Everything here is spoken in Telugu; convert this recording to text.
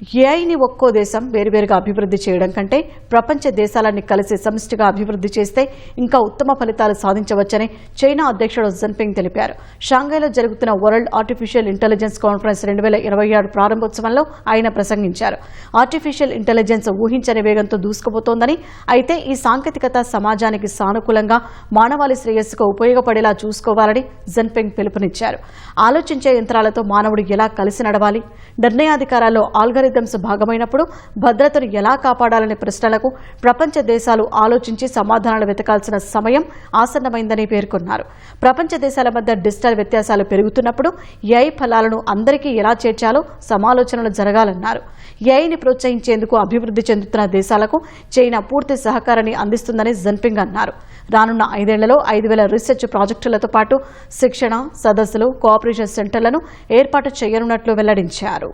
ఏఐని ఒక్కో దేశం వేరువేరుగా అభివృద్ధి చేయడం కంటే ప్రపంచ దేశాలన్నీ కలిసి సమిష్టిగా అభివృద్ధి చేస్తే ఇంకా ఉత్తమ ఫలితాలు సాధించవచ్చని చైనా అధ్యక్షుడు జిన్పింగ్ తెలిపారు. షాంఘైలో జరుగుతున్న వరల్డ్ ఆర్టిఫిషియల్ ఇంటెలిజెన్స్ కాన్ఫరెన్స్ 2026 ప్రారంభోత్సవంలో ఆయన ప్రసంగించారు. ఆర్టిఫిషియల్ ఇంటెలిజెన్స్ ఊహించని వేగంతో దూసుకుపోతోందని, అయితే ఈ సాంకేతికత సమాజానికి సానుకూలంగా మానవాళి శ్రేయస్సుకు ఉపయోగపడేలా చూసుకోవాలని జిన్పింగ్ పిలుపునిచ్చారు. ఆలోచించే యంత్రాలతో మానవుడు ఎలా కలిసి నడవాలి, నిర్ణయాధికారాల్లో ఆల్గరిథమ్స్ భాగమైనప్పుడు భద్రతను ఎలా కాపాడాలనే ప్రశ్నలకు ప్రపంచ దేశాలు ఆలోచించి సమాధానాలు వెతకాల్సిన సమయం ఆసన్నమైందని పేర్కొన్నారు. ప్రపంచ దేశాల మధ్య డిజిటల్ వ్యత్యాసాలు పెరుగుతున్నప్పుడు ఏఐ ఫలాలను అందరికీ ఎలా చేర్చాలో సమాలోచనలు జరగాలన్నారు. ఏఐని ప్రోత్సహించేందుకు అభివృద్ధి చెందుతున్న దేశాలకు చైనా పూర్తి సహకారాన్ని అందిస్తుందని జిన్పింగ్ అన్నారు. రానున్న 5 ఏళ్లలో 5,000 రీసెర్చ్ ప్రాజెక్టులతో పాటు శిక్షణ, సదస్సులు, కోఆపరేషన్ సెంటర్లను ఏర్పాటు చేయనున్నట్లు వెల్లడించారు.